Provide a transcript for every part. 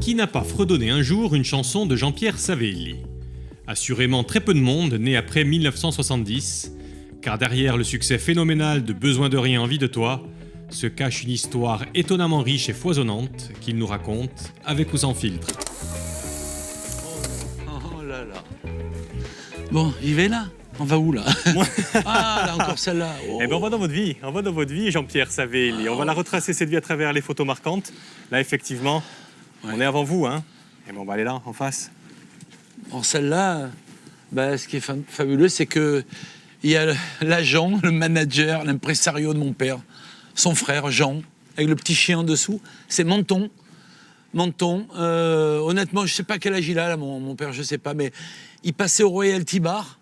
Qui n'a pas fredonné un jour une chanson de Jean-Pierre Savelli? Assurément très peu de monde né après 1970, car derrière le succès phénoménal de Besoin de rien, envie de toi, se cache une histoire étonnamment riche et foisonnante qu'il nous raconte avec ou sans filtre. Oh là là. Bon, il va là. On va où là? Ah, là encore celle-là. Oh. Eh ben on va dans votre vie, Jean-Pierre Savelli. On va la retracer cette vie à travers les photos marquantes. Là, effectivement, on est avant vous, hein. Et ben on va aller là, en face. Bon, celle-là, ce qui est fabuleux, c'est que il y a l'agent, le manager, l'impresario de mon père, son frère Jean, avec le petit chien en dessous. C'est Menton. Honnêtement, je sais pas quel âge il a, là, mon père, je sais pas, mais il passait au Royalty Bar,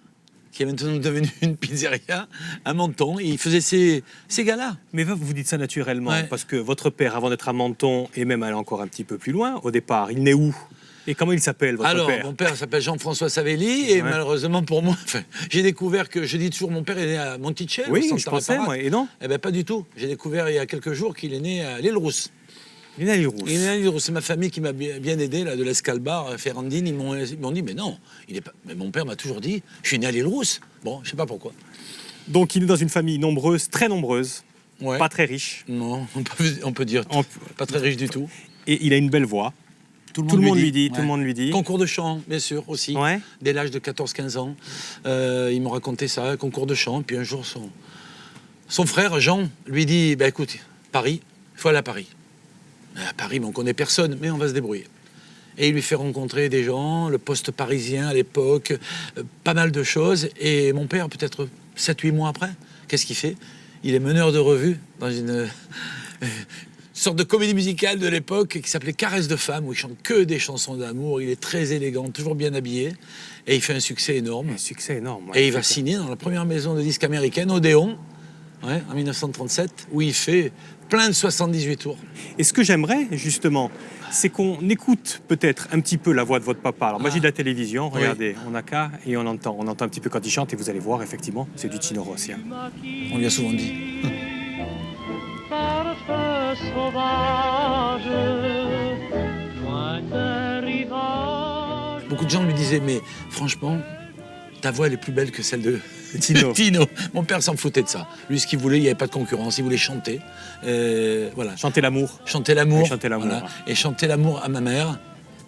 qui est maintenant devenu une pizzeria, à Menton, et il faisait ces gars-là. Mais vous dites ça naturellement, Ouais. parce que votre père, avant d'être à Menton, et même aller encore un petit peu plus loin, au départ, il naît où? Et comment il s'appelle, votre Alors, père? mon père s'appelle Jean-François Savelli, et malheureusement pour moi, j'ai découvert que, je dis toujours, mon père est né à Monticello. Oui, au je Santa pensais, Barbara. moi, et non? Eh bien, pas du tout. J'ai découvert il y a quelques jours qu'il est né à l'île Rousse. Il est né à l'île Rousse. Il est né à l'île Rousse. C'est ma famille qui m'a bien aidé, là, de l'Escalbar, Ferrandine. Ils m'ont dit, mais non, il est pas... Mais mon père m'a toujours dit, je suis né à l'île Rousse. Bon, je sais pas pourquoi. Donc il est dans une famille nombreuse, très nombreuse, Ouais. pas très riche, Non, on peut dire pas très riche du tout. et il a une belle voix. Tout le monde lui dit. Concours de chant, bien sûr, aussi. Ouais. Dès l'âge de 14-15 ans. Il me racontait ça, concours de chant. Puis un jour, son frère, Jean, lui dit, écoute, Paris, il faut aller à Paris. À Paris, mais on connaît personne, mais on va se débrouiller. Et il lui fait rencontrer des gens, le poste parisien à l'époque, pas mal de choses. Et mon père, peut-être 7-8 mois après, qu'est-ce qu'il fait? Il est meneur de revue dans une sorte de comédie musicale de l'époque qui s'appelait Caresse de femme, où il chante que des chansons d'amour. Il est très élégant, toujours bien habillé. Et il fait un succès énorme. Un succès énorme. Et il va signer dans la première maison de disques américaine, Odéon, en 1937, où il fait plein de 78 tours. Et ce que j'aimerais, justement, c'est qu'on écoute peut-être un petit peu la voix de votre papa. Alors, magie de la télévision, regardez, on a qu'à et on entend un petit peu quand il chante et vous allez voir, effectivement, c'est du Tino Rossi. Hein. On lui a souvent dit. Parfait sauvage, loin des rivages. Beaucoup de gens lui disaient, mais franchement, ta voix elle est plus belle que celle de Tino. Tino. Mon père s'en foutait de ça. Lui, ce qu'il voulait, il n'y avait pas de concurrence. Il voulait chanter. Voilà. Chanter l'amour. Chanter l'amour. Oui, chanter l'amour. Voilà. Et chanter l'amour à ma mère,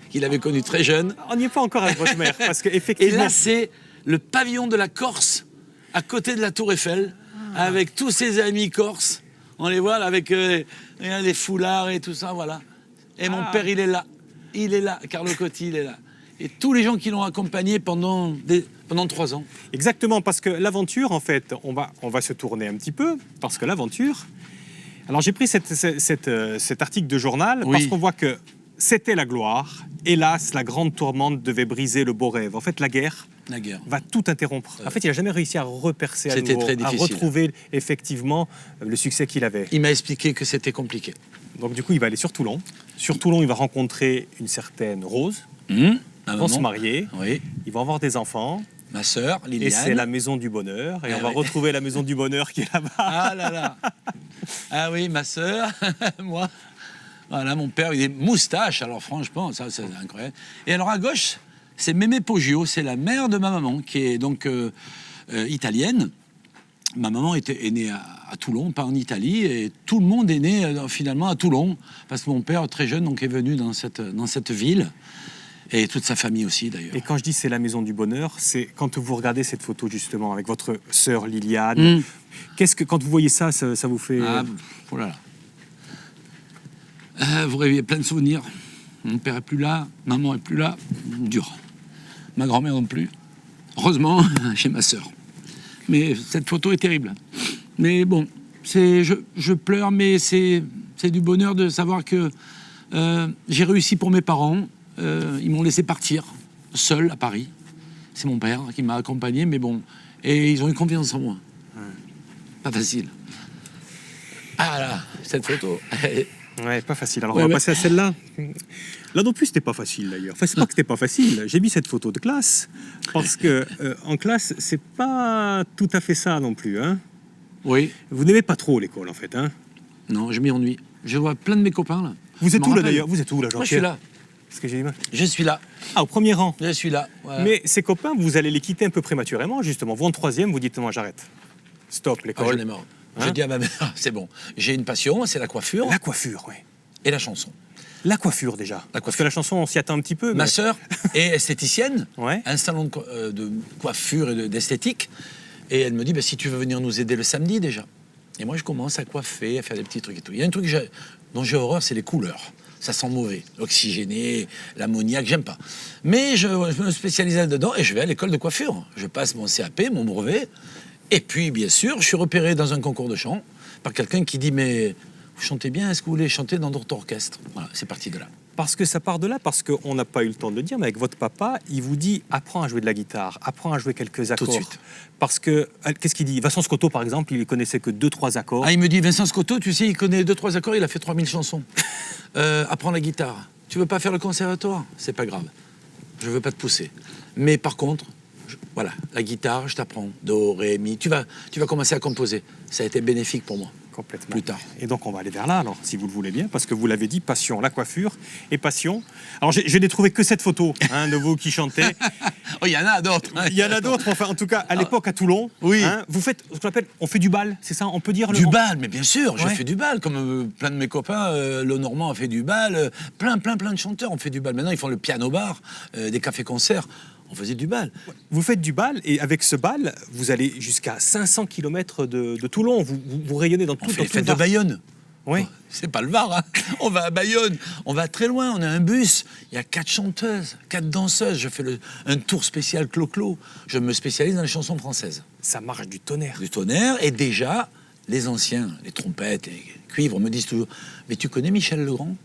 qu'il avait connue très jeune. On n'y est pas encore avec votre mère, parce Et qu'effectivement... là, c'est le pavillon de la Corse, à côté de la Tour Eiffel, avec tous ses amis corses. On les voit là, avec les foulards et tout ça, voilà. Et mon père, il est là. Il est là. Carlo Cotti, il est là. Et tous les gens qui l'ont accompagné pendant 3 ans. Exactement, parce que l'aventure, en fait, on va se tourner un petit peu, parce que l'aventure... Alors, j'ai pris cet article de journal, parce qu'on voit que c'était la gloire. Hélas, la grande tourmente devait briser le beau rêve. En fait, la guerre va tout interrompre. En fait, il n'a jamais réussi à repercer à nouveau, très difficile. à retrouver effectivement le succès qu'il avait. Il m'a expliqué que c'était compliqué. Donc, du coup, il va aller sur Toulon. Sur Toulon, il va rencontrer une certaine Rose. Ils vont se marier. Oui. Ils vont avoir des enfants. Ma sœur, Liliane. Et c'est la maison du bonheur. Et on va retrouver la maison du bonheur qui est là-bas. Ah là là. Ah oui, ma sœur, moi. Voilà, mon père, il est moustache. Alors franchement, ça, c'est incroyable. Et alors à gauche, c'est Mémé Poggio. C'est la mère de ma maman, qui est donc italienne. Ma maman est née à Toulon, pas en Italie. Et tout le monde est né finalement à Toulon. Parce que mon père, très jeune, donc, est venu dans cette ville. Et toute sa famille aussi, d'ailleurs. Et quand je dis c'est la maison du bonheur, c'est quand vous regardez cette photo, justement, avec votre sœur Liliane. Qu'est-ce que, quand vous voyez ça, ça vous fait... Ah, oh là là. Vous rêvez plein de souvenirs. Mon père est plus là, maman est plus là. Dur. Ma grand-mère non plus. Heureusement, chez ma sœur. Mais cette photo est terrible. Mais bon, je pleure, mais c'est du bonheur de savoir que j'ai réussi pour mes parents. Ils m'ont laissé partir, seul, à Paris. C'est mon père qui m'a accompagné, mais bon. Et ils ont eu confiance en moi. Pas facile. Ah là, cette photo. Ouais, pas facile. Alors, on va passer à celle-là. Là non plus, c'était pas facile, d'ailleurs. Enfin, c'est pas que c'était pas facile. J'ai mis cette photo de classe, parce que en classe, c'est pas tout à fait ça non plus. Hein. Oui. Vous n'aimez pas trop l'école, en fait. Hein. Non, je m'y ennuie. Je vois plein de mes copains, là. Vous êtes où, là, d'ailleurs? Vous êtes où, là, Jean-Pierre? Moi, je suis là. Qu'est-ce que j'ai dit? Je suis là. Ah, au premier rang. Je suis là. Voilà. Mais ces copains, vous allez les quitter un peu prématurément, justement. Vous en troisième, vous dites, moi j'arrête. Stop, Ah, l'école. j'en ai marre. Hein? Je dis à ma mère, c'est bon. J'ai une passion, c'est la coiffure La coiffure, oui. et la chanson. La coiffure, déjà. La Parce que la chanson, on s'y attend un petit peu. Ma mais- sœur est esthéticienne, Ouais. un salon de coiffure et d'esthétique. Et elle me dit, bah, si tu veux venir nous aider le samedi déjà. Et moi, je commence à coiffer, à faire des petits trucs et tout. Il y a un truc dont j'ai horreur, c'est les couleurs. Ça sent mauvais. L'oxygéné, l'ammoniaque, j'aime pas. Mais je me spécialise là-dedans et je vais à l'école de coiffure. Je passe mon CAP, mon brevet. Et puis, bien sûr, je suis repéré dans un concours de chant par quelqu'un qui dit, mais vous chantez bien, est-ce que vous voulez chanter dans notre orchestre? Voilà, c'est parti de là. Parce que ça part de là, parce qu'on n'a pas eu le temps de le dire, mais avec votre papa, il vous dit apprends à jouer de la guitare, apprends à jouer quelques accords. Tout de suite. Parce que, qu'est-ce qu'il dit? Vincent Scotto, par exemple, il connaissait que 2-3 accords. Ah, il me dit, Vincent Scotto, tu sais, il connaît 2-3 accords, il a fait 3000 chansons. Apprends la guitare. Tu veux pas faire le conservatoire? C'est pas grave. Je veux pas te pousser. Mais par contre, voilà, la guitare, je t'apprends. Do, ré, mi. Tu vas commencer à composer. Ça a été bénéfique pour moi. Complètement. Plus tard. Et donc on va aller vers là, alors, si vous le voulez bien, parce que vous l'avez dit, passion, la coiffure et passion. Alors je n'ai trouvé que cette photo de vous qui chantez. Oh, il y en a d'autres. Il y en a d'autres, enfin, en tout cas, à l'époque, à Toulon. Oui. Vous faites ce qu'on appelle, on fait du bal, c'est ça? On peut dire le Du bal, mais bien sûr, je Ouais. fais du bal, comme plein de mes copains. Le Normand a fait du bal, plein de chanteurs ont fait du bal. Maintenant, ils font le piano-bar, des cafés-concerts. On faisait du bal. Vous faites du bal, et avec ce bal, vous allez jusqu'à 500 km de Toulon. Vous rayonnez dans On tout, fait dans les tout fêtes le de Var. Bayonne. Oui. Oh, c'est pas le Var, hein. On va à Bayonne, on va très loin, on a un bus, il y a 4 chanteuses, 4 danseuses, je fais un tour spécial clo-clo. Je me spécialise dans les chansons françaises. Ça marche du tonnerre. Du tonnerre, et déjà, les anciens, les trompettes, les cuivres me disent toujours, mais tu connais Michel Legrand?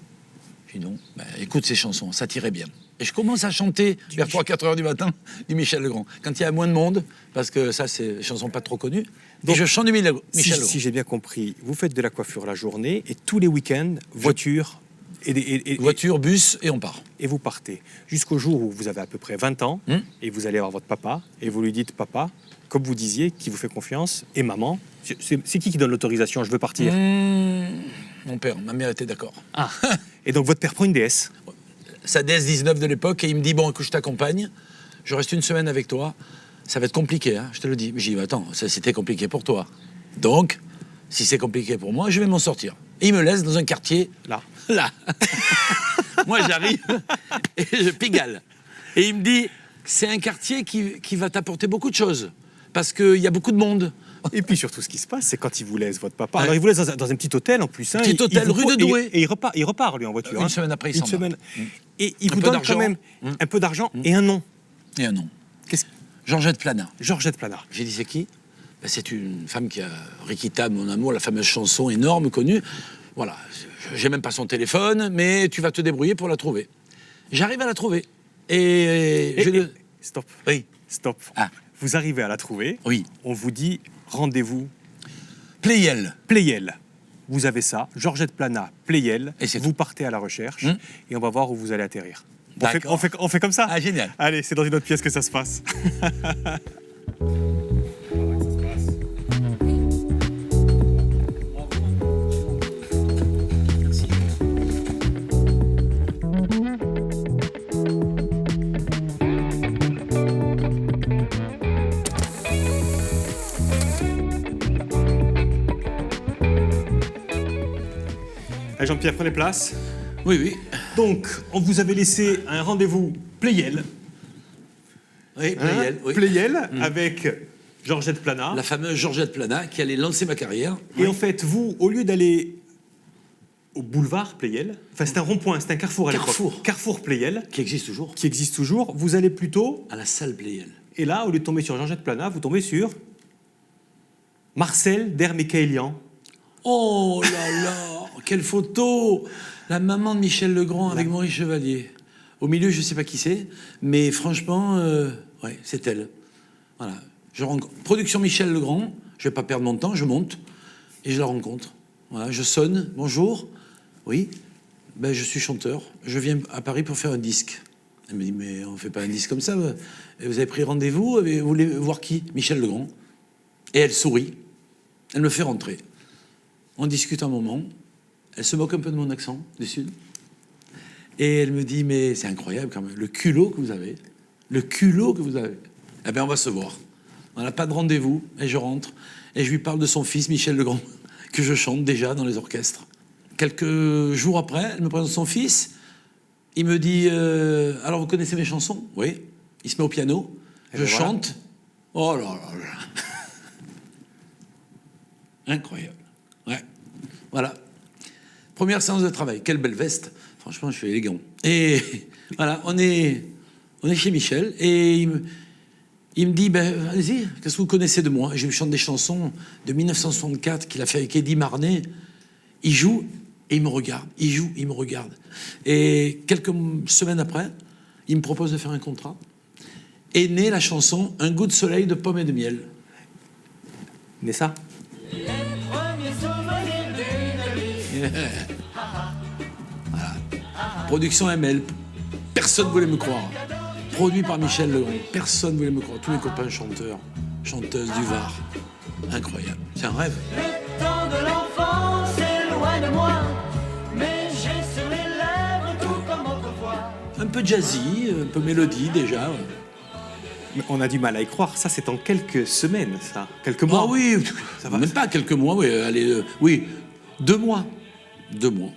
Je dis non, ben, écoute ces chansons, ça t'irait bien. Et je commence à chanter vers 3-4 heures du matin du Michel Legrand, quand il y a moins de monde, parce que ça, c'est des chansons pas trop connues. Donc, et je chante du Michel Si, Legrand. si j'ai bien compris, vous faites de la coiffure la journée, et tous les week-ends, voiture, Voiture, bus, et on part. et vous partez. Jusqu'au jour où vous avez à peu près 20 ans, et vous allez voir votre papa, et vous lui dites, papa, comme vous disiez, qui vous fait confiance, et maman, c'est qui donne l'autorisation? Je veux partir. Mon père, ma mère était d'accord. Ah. Et donc votre père prend une DS. Sa DS-19 de l'époque, et il me dit, bon, écoute, je t'accompagne, je reste une semaine avec toi, ça va être compliqué, hein, je te le dis. Mais j'ai dit, attends, ça c'était compliqué pour toi. Donc, si c'est compliqué pour moi, je vais m'en sortir. Et il me laisse dans un quartier, Là. là. Moi, j'arrive et je pigale. Et il me dit, c'est un quartier qui va t'apporter beaucoup de choses, parce qu'il y a beaucoup de monde. Et puis surtout, ce qui se passe, c'est quand il vous laisse votre papa. Ouais. Alors il vous laisse dans un petit hôtel en plus. Hein, Petit il hôtel, vous rue prend- de Douai. Et il repart lui en voiture. Une hein. semaine après, il Une s'en va. semaine. Et il Un vous peu donne d'argent. quand même un peu d'argent et un nom. Et un nom. Qu'est-ce Georgette Plana. Georgette Plana. J'ai dit, c'est qui? Ben, c'est une femme qui a Rikita, mon amour, la fameuse chanson énorme, connue. Voilà, j'ai même pas son téléphone, mais tu vas te débrouiller pour la trouver. J'arrive à la trouver. Et, Stop. Oui, Stop. Ah. Vous arrivez à la trouver. oui. On vous dit rendez-vous Playel. Playel. Vous avez ça, Georgette Plana, Playel. Et c'est Vous partez à la recherche et on va voir où vous allez atterrir. D'accord. On fait comme ça? Ah, génial. Allez, c'est dans une autre pièce que ça se passe. Allez, Jean-Pierre, prenez place. Oui, oui. Donc, on vous avait laissé un rendez-vous Playel. Oui, Hein, Playel. Oui. Playel avec Georgette Plana. La fameuse Georgette Plana qui allait lancer ma carrière. Et en fait, vous, au lieu d'aller au boulevard Playel, enfin c'est un rond-point, c'est un carrefour à l'époque. Carrefour. Carrefour Playel, Qui existe toujours. qui existe toujours, vous allez plutôt, À la salle Playel. et là, au lieu de tomber sur Georgette Plana, vous tombez sur Marcel Dermichaelian. Oh là là, quelle photo! La maman de Michel Legrand avec Maurice Chevalier. Au milieu, je ne sais pas qui c'est, mais franchement, ouais, c'est elle. Voilà. Production Michel Legrand, je ne vais pas perdre mon temps, je monte et je la rencontre. Voilà, je sonne, bonjour. Oui, ben, je suis chanteur, je viens à Paris pour faire un disque. Elle me dit, mais on ne fait pas un disque comme ça. Et vous avez pris rendez-vous, vous voulez voir qui? Michel Legrand. Et elle sourit, elle me fait rentrer. On discute un moment. Elle se moque un peu de mon accent du Sud. Et elle me dit, mais c'est incroyable quand même, le culot que vous avez. Le culot que vous avez. Eh bien, on va se voir. On n'a pas de rendez-vous, et je rentre. Et je lui parle de son fils, Michel Legrand, que je chante déjà dans les orchestres. Quelques jours après, elle me présente son fils. Il me dit, alors vous connaissez mes chansons? Oui. Il se met au piano, je chante. Oh là là là. Incroyable. Ouais. Voilà. Première séance de travail. Quelle belle veste. Franchement, je suis élégant. Et voilà, on est chez Michel. Et il me dit, ben, allez-y, qu'est-ce que vous connaissez de moi? Je lui chante des chansons de 1964 qu'il a fait avec Eddie Marnet. Il joue et il me regarde. Il joue, il me regarde. Et quelques semaines après, il me propose de faire un contrat. Est née la chanson Un goût de soleil de pommes et de miel. N'est ça? Voilà. Production ML. Personne ne voulait me croire. Produit par Michel Legrand. Personne ne voulait me croire. Tous mes copains chanteurs, chanteuses du Var. Incroyable. C'est un rêve. Le temps de l'enfance est loin de moi, mais j'ai sur les lèvres tout comme autrefois. Un peu jazzy, un peu mélodie déjà. Mais on a du mal à y croire. Ça, c'est en quelques semaines, ça. Quelques mois. Ah oui, ça va. Même pas quelques mois, oui. Allez, oui, 2 mois. 2 mois.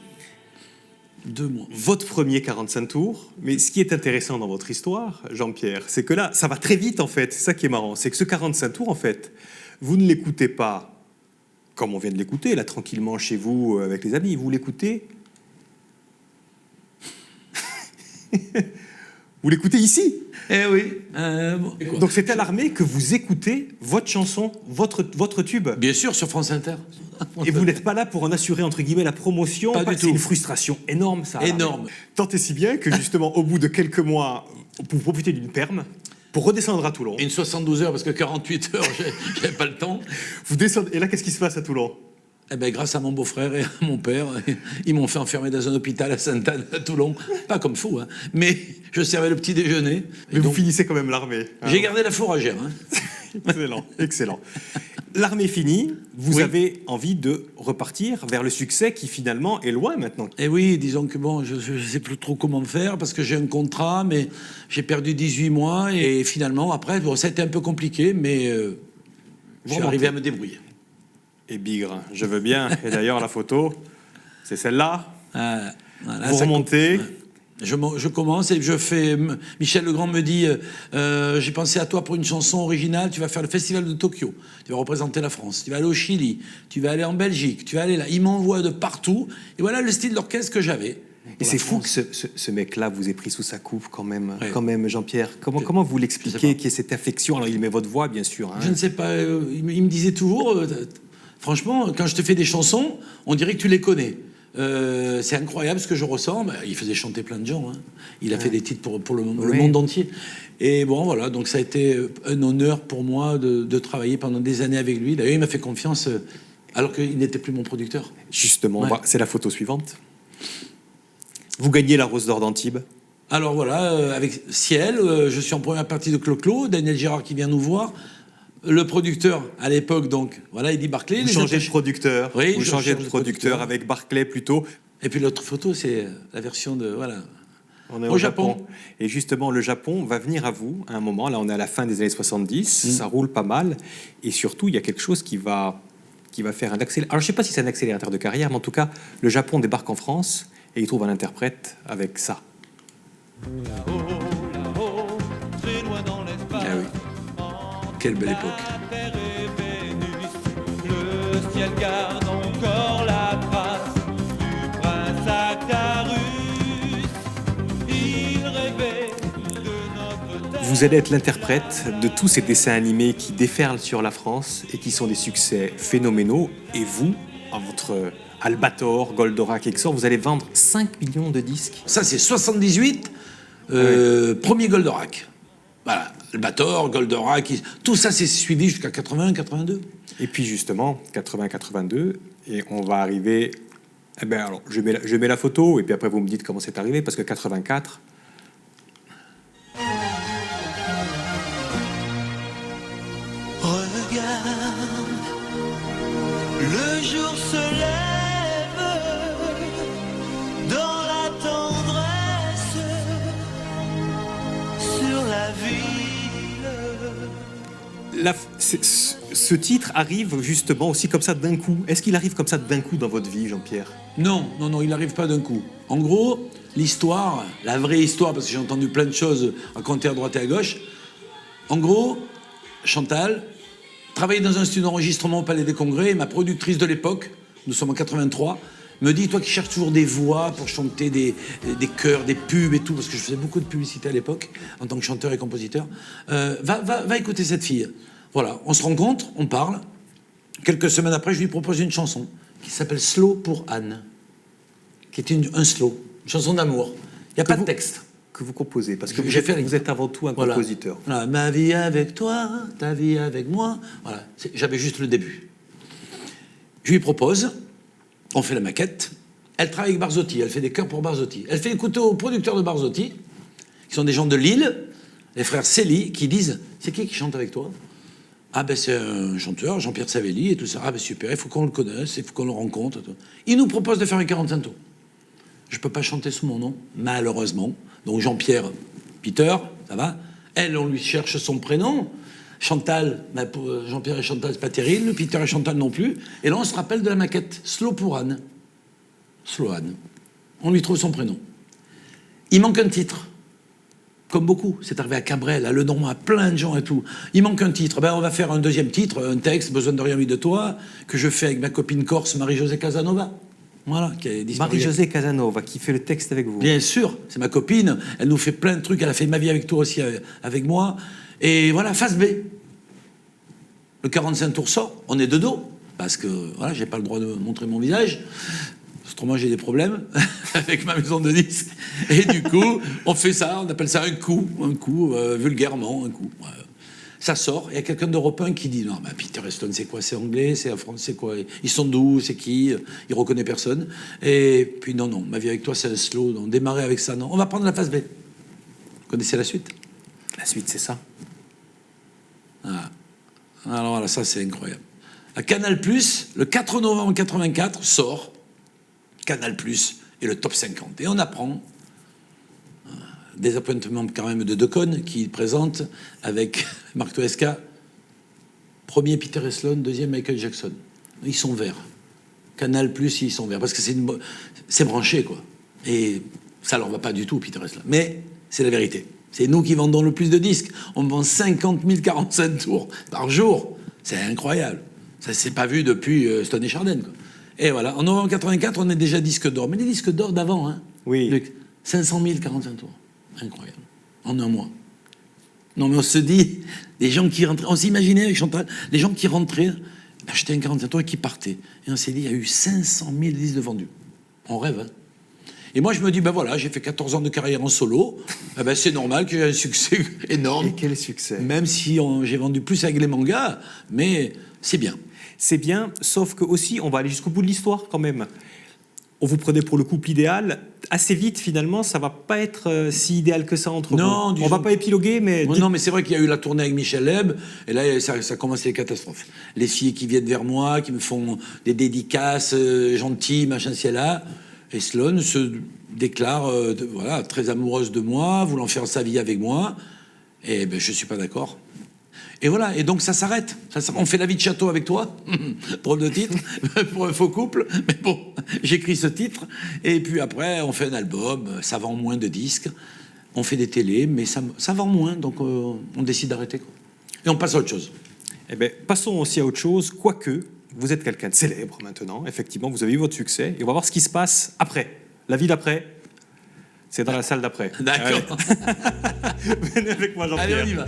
2 mois. Votre premier 45 tours. Mais ce qui est intéressant dans votre histoire, Jean-Pierre, c'est que là, ça va très vite, en fait. C'est ça qui est marrant. C'est que ce 45 tours, en fait, vous ne l'écoutez pas comme on vient de l'écouter, là, tranquillement, chez vous, avec les amis. Vous l'écoutez... Vous l'écoutez ici. Eh oui. Donc c'est à l'armée que vous écoutez votre chanson, votre tube. Bien sûr, sur France Inter. Et vous n'êtes pas là pour en assurer, entre guillemets, la promotion. Pas du tout. C'est une frustration énorme, ça. Énorme. Tant et si bien que, justement, au bout de quelques mois, vous profitez d'une perme pour redescendre à Toulon. Une 72 heures, parce que 48 heures, j'avais pas le temps. Vous descendez. Et là, qu'est-ce qui se passe à Toulon? Eh ben, grâce à mon beau-frère et à mon père, ils m'ont fait enfermer dans un hôpital à Sainte-Anne, à Toulon. Pas comme fou, hein. Mais je servais le petit déjeuner. Mais vous finissez quand même l'armée. J'ai gardé la fourragère. Hein. Excellent, excellent. L'armée finie, vous avez envie de repartir vers le succès qui finalement est loin maintenant. Eh oui, disons que bon, je ne sais plus trop comment faire parce que j'ai un contrat, mais j'ai perdu 18 mois et finalement, après, bon, ça a été un peu compliqué, mais je suis arrivé à me débrouiller. Et bigre, je veux bien. Et d'ailleurs, la photo, c'est celle-là. Voilà, vous remontez. Je commence et je fais... Michel Legrand me dit j'ai pensé à toi pour une chanson originale, tu vas faire le festival de Tokyo, tu vas représenter la France, tu vas aller au Chili, tu vas aller en Belgique, tu vas aller là. Il m'envoie de partout. Et voilà le style d'orchestre que j'avais. Et c'est fou que ce mec-là vous ait pris sous sa coupe quand même, Jean-Pierre. Comment vous l'expliquez qu'il y ait cette affection? Alors il met votre voix, bien sûr. Hein. Je ne sais pas. Il me disait toujours, franchement, quand je te fais des chansons, on dirait que tu les connais. C'est incroyable ce que je ressens. Il faisait chanter plein de gens. Hein. Il a fait des titres pour le monde entier. Et bon, voilà. Donc ça a été un honneur pour moi de travailler pendant des années avec lui. D'ailleurs, il m'a fait confiance alors qu'il n'était plus mon producteur. Justement, c'est la photo suivante. Vous gagnez la Rose d'Or d'Antibes. Alors voilà, avec Ciel, je suis en première partie de Clo-Clo, Daniel Gérard qui vient nous voir. Le producteur, à l'époque, donc, voilà, Eddie Barclay. Vous changez de producteur. Oui, vous changez de producteur avec Barclay plutôt. Et puis l'autre photo, c'est la version de... Voilà. On est au Japon. Et justement, le Japon va venir à vous à un moment. Là, on est à la fin des années 70. Ça roule pas mal. Et surtout, il y a quelque chose qui va faire un accélérateur. Alors, je ne sais pas si c'est un accélérateur de carrière, mais en tout cas, le Japon débarque en France et il trouve un interprète avec ça. Ah oui. Quelle belle époque. Le ciel garde encore la trace du prince Actarus. Il rêvait de notre terre. Vous allez être l'interprète de tous ces dessins animés qui déferlent sur la France et qui sont des succès phénoménaux. Et vous, en votre Albator, Goldorak, Exor, vous allez vendre 5 millions de disques. Ça, c'est 78, premier Goldorak. Voilà, Albator, Goldorak, tout ça s'est suivi jusqu'à 81, 82. Et puis justement, 80, 82, et on va arriver... Eh bien, alors, je mets la photo, et puis après vous me dites comment c'est arrivé, parce que 84... Regarde, le jour se lève dans la tendresse ce titre arrive justement aussi comme ça d'un coup. Est-ce qu'il arrive comme ça d'un coup dans votre vie, Jean-Pierre? Non, il n'arrive pas d'un coup. En gros, l'histoire, la vraie histoire, parce que j'ai entendu plein de choses racontées à droite et à gauche. En gros, Chantal travaillait dans un studio d'enregistrement au Palais des Congrès, et ma productrice de l'époque, nous sommes en 83, me dit, toi qui cherches toujours des voix pour chanter des chœurs, des pubs et tout, parce que je faisais beaucoup de publicité à l'époque, en tant que chanteur et compositeur, va écouter cette fille. Voilà, on se rencontre, on parle. Quelques semaines après, je lui propose une chanson qui s'appelle Slow pour Anne, qui est un slow, une chanson d'amour. Il n'y a pas de texte. Que vous composez, parce que vous êtes avant tout un compositeur. Voilà, ma vie avec toi, ta vie avec moi. Voilà, j'avais juste le début. Je lui propose, on fait la maquette. Elle travaille avec Barzotti, elle fait des chœurs pour Barzotti. Elle fait écouter aux producteurs de Barzotti, qui sont des gens de Lille, les frères Célie, qui disent, c'est qui chante avec toi? Ah ben c'est un chanteur, Jean-Pierre Savelli et tout ça. Ah ben super, il faut qu'on le connaisse, il faut qu'on le rencontre. Il nous propose de faire un 45 tours. Je peux pas chanter sous mon nom, malheureusement. Donc Jean-Pierre, Peter, ça va. Elle, on lui cherche son prénom. Chantal, Jean-Pierre et Chantal, c'est pas terrible. Peter et Chantal non plus. Et là, on se rappelle de la maquette. Slow pour Anne. Slow Anne. On lui trouve son prénom. Il manque un titre. Comme beaucoup. C'est arrivé à Cabrel, à Lenormand, à plein de gens et tout. Il manque un titre. Ben, on va faire un deuxième titre, un texte, Besoin de rien envie de toi, que je fais avec ma copine corse, Marie-Josée Casanova. Voilà, qui a disparu. Marie-Josée Casanova, qui fait le texte avec vous. Bien sûr, c'est ma copine. Elle nous fait plein de trucs. Elle a fait Ma vie avec toi aussi avec moi. Et voilà, face B. Le 45 tours sort, on est de dos. Parce que, voilà, j'ai pas le droit de montrer mon visage. Autrement, j'ai des problèmes avec ma maison de disques. Et du coup, on fait ça, on appelle ça un coup, vulgairement, un coup. Ça sort, il y a quelqu'un d'Europe 1 qui dit, non, bah, Peter Stone, c'est quoi? C'est anglais? C'est France? C'est quoi? Ils sont d'où? C'est qui? Il reconnaît personne. Et puis, non, Ma vie avec toi, c'est un slow. On démarrait avec ça, non. On va prendre la phase B. Vous connaissez la suite? La suite, c'est ça. Ah. Alors voilà, ça, c'est incroyable. À Canal+, le 4 novembre 84, sort Canal+, et le top 50. Et on apprend des appointements quand même de Decaune qui présente avec Marc Toesca, premier Peter Sloan, deuxième Michael Jackson. Ils sont verts. Canal+, ils sont verts. Parce que c'est branché, quoi. Et ça leur va pas du tout, Peter Sloan. Mais c'est la vérité. C'est nous qui vendons le plus de disques. On vend 50 045 tours par jour. C'est incroyable. Ça s'est pas vu depuis Stone et Chardin, quoi. Et voilà, en novembre 84, on est déjà disque d'or. Mais les disques d'or d'avant, hein, oui. Luc, 500 000 45 tours. Incroyable. En un mois. Non, mais on se dit, les gens qui rentraient, on s'imaginait avec Chantal, les gens qui rentraient, achetaient un 45 tours et qui partaient. Et on s'est dit, il y a eu 500 000 disques de vendus. On rêve, hein. Et moi, je me dis, ben voilà, j'ai fait 14 ans de carrière en solo, ben c'est normal que j'ai un succès énorme. Et quel succès! Même si j'ai vendu plus avec les mangas, mais c'est bien. C'est bien, sauf que aussi, on va aller jusqu'au bout de l'histoire quand même. On vous prenait pour le couple idéal. Assez vite, finalement, ça va pas être si idéal que ça entre vous. On va pas épiloguer, mais... Non, mais c'est vrai qu'il y a eu la tournée avec Michel Leb, et là, ça a commencé les catastrophes. Les filles qui viennent vers moi, qui me font des dédicaces gentilles, machin, c'est là. Et Sloan se déclare voilà, très amoureuse de moi, voulant faire sa vie avec moi. Et ben, je suis pas d'accord. Et voilà, et donc ça s'arrête. On fait La vie de château avec toi, drôle de titre, pour un faux couple. Mais bon, j'écris ce titre, et puis après, on fait un album, ça vend moins de disques, on fait des télés, mais ça vend moins, donc on décide d'arrêter, quoi. Et on passe à autre chose. Eh bien, passons aussi à autre chose, quoique vous êtes quelqu'un de célèbre maintenant, effectivement, vous avez eu votre succès, et on va voir ce qui se passe après. La vie d'après, c'est dans la salle d'après. D'accord. Venez avec moi, Jean-Pierre. Allez, on y va.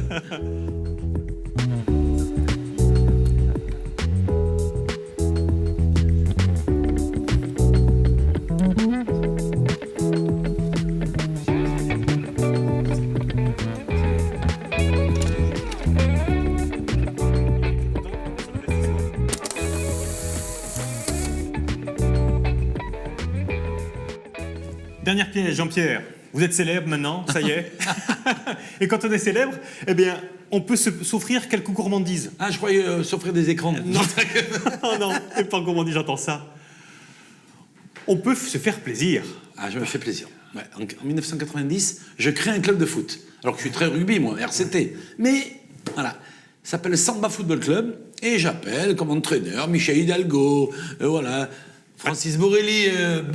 Dernière pièce, Jean-Pierre. Vous êtes célèbre maintenant, ça y est. Et quand on est célèbre, eh bien, on peut s'offrir quelques gourmandises. Ah, je croyais s'offrir des écrans. Non, oh non, c'est pas gourmandise, j'entends ça. On peut se faire plaisir. Ah, je me fais plaisir. Ouais, en 1990, je crée un club de foot. Alors que je suis très rugby, moi, RCT. Mais, voilà, Ça s'appelle Samba Football Club. Et j'appelle comme entraîneur Michel Hidalgo, voilà, Francis Borrelli,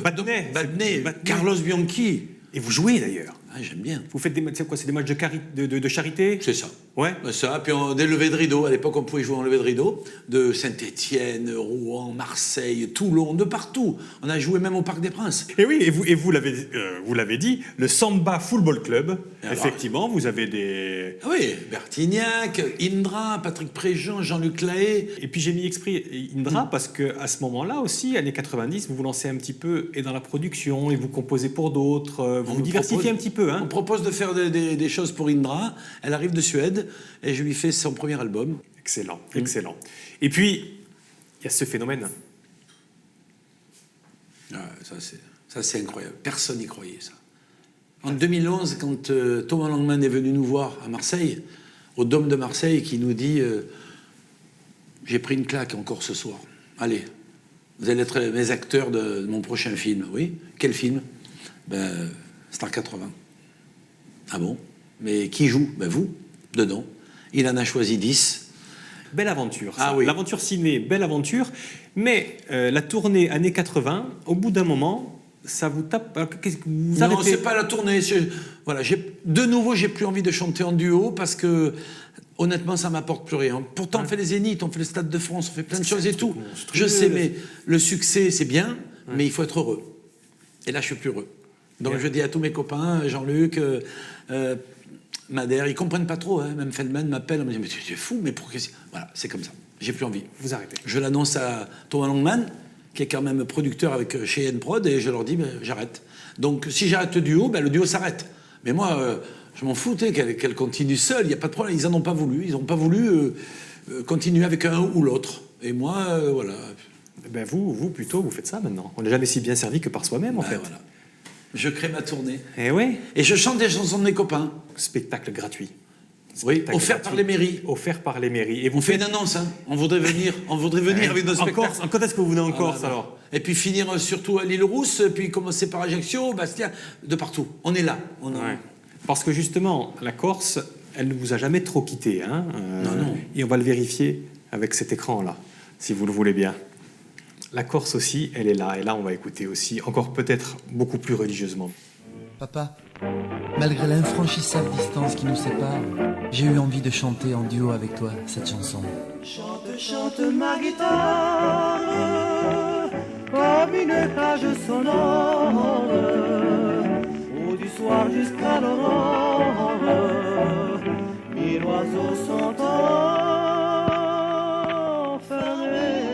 Badney. Badney, Badney. Carlos Bianchi. Et vous jouez d'ailleurs. Ah, j'aime bien. Vous faites c'est quoi? C'est des matchs de charité? C'est ça. Ouais. Ça, puis des levées de rideau. À l'époque, on pouvait jouer en levée de rideau. De Saint-Étienne, Rouen, Marseille, Toulon, de partout. On a joué même au Parc des Princes. Et oui, vous l'avez dit, le Samba Football Club, effectivement, vous avez des... Ah oui, Bertignac, Indra, Patrick Préjean, Jean-Luc Lahaye. Et puis j'ai mis exprès Indra parce qu'à ce moment-là aussi, années 90, vous vous lancez un petit peu et dans la production et vous composez pour d'autres, vous vous diversifiez un petit peu. On propose de faire des choses pour Indra. Elle arrive de Suède et je lui fais son premier album. Excellent, excellent. Et puis, il y a ce phénomène. Ah, ça, c'est incroyable. Personne n'y croyait, ça. En 2011, quand Thomas Langman est venu nous voir à Marseille, au Dôme de Marseille, qui nous dit j'ai pris une claque encore ce soir. Allez, vous allez être mes acteurs de mon prochain film. Oui, quel film? Star 80. Ah bon? Mais qui joue? Vous, dedans. Il en a choisi 10. Belle aventure. Ah oui. L'aventure ciné, belle aventure. Mais la tournée années 80, au bout d'un moment, ça vous tape. Qu'est-ce que vous Non, arrêtez? c'est pas la tournée. Voilà, de nouveau, j'ai plus envie de chanter en duo parce que, honnêtement, ça m'apporte plus rien. Pourtant, on fait les Zéniths, on fait le Stade de France, on fait plein de choses et tout. Je sais, mais le succès, c'est bien, mais il faut être heureux. Et là, je suis plus heureux. Donc, je dis à tous mes copains, Jean-Luc, Madère, ils comprennent pas trop. Hein. Même Feldman m'appelle, on me dit mais tu es fou, mais pourquoi? Voilà, c'est comme ça. J'ai plus envie. Vous arrêtez. Je l'annonce à Thomas Langman, qui est quand même producteur avec chez N-Prod, et je leur dis j'arrête. Donc si j'arrête le duo, le duo s'arrête. Mais moi, je m'en foutais qu'elle continue seule. Il n'y a pas de problème. Ils en ont pas voulu. Ils n'ont pas voulu continuer avec un ou l'autre. Et moi, voilà. Vous plutôt, vous faites ça maintenant. On n'est jamais si bien servi que par soi-même, en fait. Voilà. Je crée ma tournée. Et oui. Et je chante des chansons de mes copains. Spectacle gratuit. Oui, offert par les mairies. Offert par les mairies. Et vous On fait une annonce, hein. On voudrait venir avec nos spectacles. Quand est-ce que vous venez en Corse, alors? Et puis finir surtout à l'île Rousse, puis commencer par Ajaccio, Bastia, de partout. On est là. Ouais. Parce que justement, la Corse, elle ne vous a jamais trop quitté. Hein non. Et on va le vérifier avec cet écran-là, si vous le voulez bien. La Corse aussi, elle est là. Et là, on va écouter aussi, encore peut-être beaucoup plus religieusement. Papa, malgré l'infranchissable distance qui nous sépare, j'ai eu envie de chanter en duo avec toi cette chanson. Chante, chante ma guitare comme une cage sonore où du soir jusqu'à l'aurore mille oiseaux sont enfermés.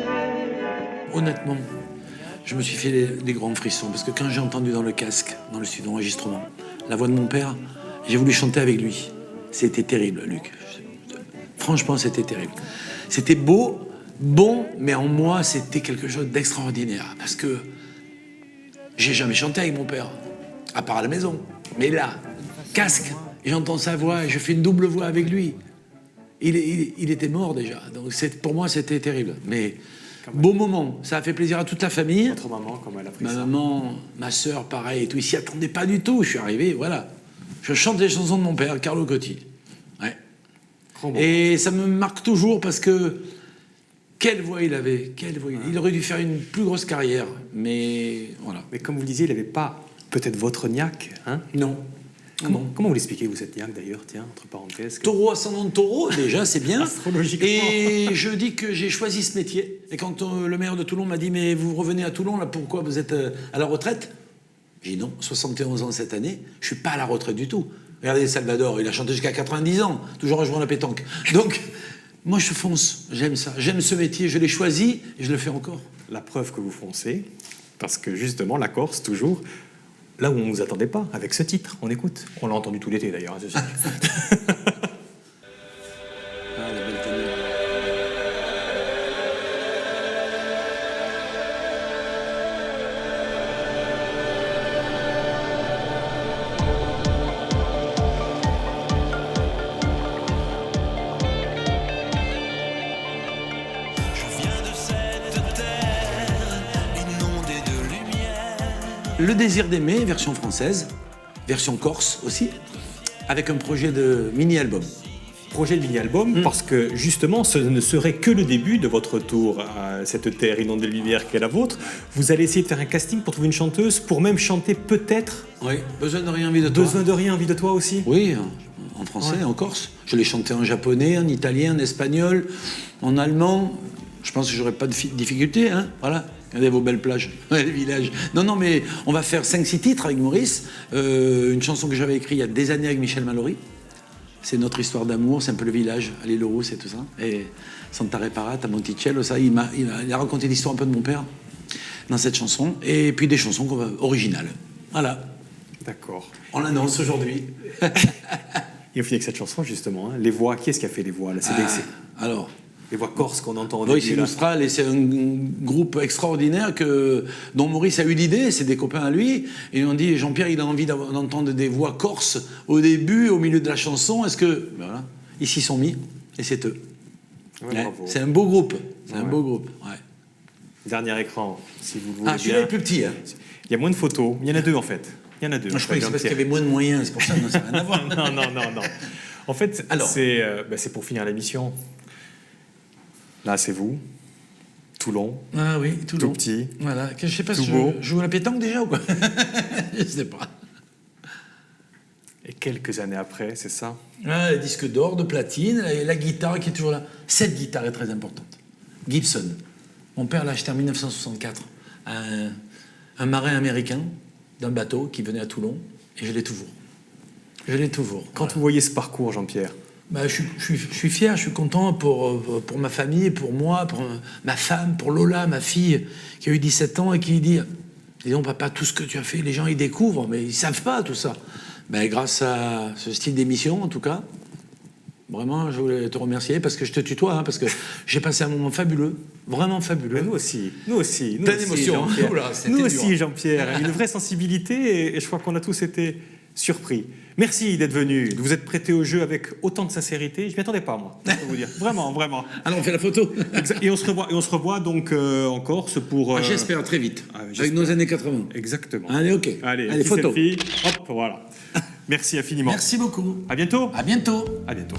Honnêtement, je me suis fait des grands frissons parce que quand j'ai entendu dans le casque, dans le studio d'enregistrement, la voix de mon père, j'ai voulu chanter avec lui. C'était terrible, Luc. Franchement, c'était terrible. C'était beau, bon, mais en moi, c'était quelque chose d'extraordinaire. Parce que j'ai jamais chanté avec mon père, à part à la maison. Mais là, casque, et j'entends sa voix, et je fais une double voix avec lui. Il était mort déjà. Donc pour moi, c'était terrible. Mais beau moment. Ça a fait plaisir à toute la famille. Votre maman, comment elle a pris Ma ça? maman, ma sœur, pareil et tout. Ils s'y attendaient pas du tout. Je suis arrivé, voilà. Je chante les chansons de mon père, Carlo Cotti. Ouais. Et ça me marque toujours parce que quelle voix il avait, quelle voix il aurait dû faire une plus grosse carrière, mais voilà. Mais comme vous le disiez, il n'avait pas peut-être votre niaque, hein? Non. Comment vous l'expliquez, vous, cette niaque, d'ailleurs, tiens, entre parenthèses? Taureau ascendant de taureau, déjà, c'est bien. Astrologiquement. Et je dis que j'ai choisi ce métier. Et quand le maire de Toulon m'a dit « Mais vous revenez à Toulon, là, pourquoi vous êtes à la retraite ?» J'ai dit non, 71 ans cette année, je suis pas à la retraite du tout. Regardez Salvador, il a chanté jusqu'à 90 ans, toujours à jouer à la pétanque. Donc, moi je fonce, j'aime ça, j'aime ce métier, je l'ai choisi et je le fais encore. La preuve que vous foncez, parce que justement, la Corse, toujours, là où on ne vous attendait pas, avec ce titre, on écoute. On l'a entendu tout l'été d'ailleurs, hein, ceci. Ah, la belle tenue. Le désir d'aimer, version française, version corse aussi, avec un projet de mini-album. projet de mini-album, parce que justement, ce ne serait que le début de votre retour à cette terre inondée de lumière qui est la vôtre. Vous allez essayer de faire un casting pour trouver une chanteuse, pour même chanter peut-être Oui, besoin de rien, envie de toi. Besoin de rien, envie de toi aussi. Oui, en français, en corse. Je l'ai chanté en japonais, en italien, en espagnol, en allemand. Je pense que j'aurais pas de difficulté, hein. Voilà. Regardez vos belles plages, les villages. Non, mais on va faire 5-6 titres avec Maurice. Une chanson que j'avais écrite il y a des années avec Michel Mallory. C'est notre histoire d'amour, c'est un peu le village, à l'île Rousse et tout ça. Et Santa Reparata, Monticello, ça, il a raconté l'histoire un peu de mon père dans cette chanson. Et puis des chansons originales. Voilà. D'accord. On l'annonce aujourd'hui. Et on finit avec cette chanson, justement. Hein. Les voix, qui est-ce qui a fait les voix là? Alors, les voix corses qu'on entend au Voice début, là. Illustral, et c'est un groupe extraordinaire dont Maurice a eu l'idée, c'est des copains à lui, et ils ont dit, Jean-Pierre, il a envie d'entendre des voix corses au début, au milieu de la chanson, est-ce que... Ben voilà, ils s'y sont mis, et c'est eux. Ouais, bravo. C'est un beau groupe, Ouais. Ouais. Dernier écran, si vous le voulez Ah, celui-là bien. est plus petit, hein. Il y a moins de photos. Il y en a deux, en fait. Il y en a deux. Je crois que c'est parce qu'il y avait moins de moyens, c'est pour ça, non, ça n'a rien à voir. Non. En fait, Alors. c'est pour finir l'émission. Là, c'est vous. Toulon. Ah oui, tout petit. Voilà, je sais pas tout si beau. je joue à la pétanque déjà ou quoi. Je sais pas. Et quelques années après, c'est ça? Ah, les disques d'or, de platine, la guitare qui est toujours là. Cette guitare est très importante. Gibson. Mon père l'a acheté en 1964. Un marin américain d'un bateau qui venait à Toulon. Et je l'ai toujours. Quand vous voyez ce parcours, Jean-Pierre, Bah, je suis fier, je suis content pour ma famille, pour moi, pour ma femme, pour Lola, ma fille, qui a eu 17 ans et qui dit « Dis donc, papa, tout ce que tu as fait, les gens, ils découvrent, mais ils savent pas tout ça. » Ben, grâce à ce style d'émission, en tout cas, vraiment, je voulais te remercier parce que je te tutoie, hein, parce que j'ai passé un moment fabuleux, vraiment fabuleux. nous aussi. Plein d'émotions. Jean-Pierre. Oula, c'était Nous dur. aussi, Jean-Pierre. Une vraie sensibilité et je crois qu'on a tous été surpris. Merci d'être venu, de vous être prêté au jeu avec autant de sincérité. Je m'y attendais pas, moi, je peux vous dire. Vraiment. Alors, on fait la photo. Et on se revoit donc en Corse pour... J'espère très vite, j'espère. avec nos années 80. Exactement. Allez, ok. Allez, Allez, petit photo. selfie. Hop, voilà. Merci infiniment. Merci beaucoup. À bientôt. À bientôt. À bientôt.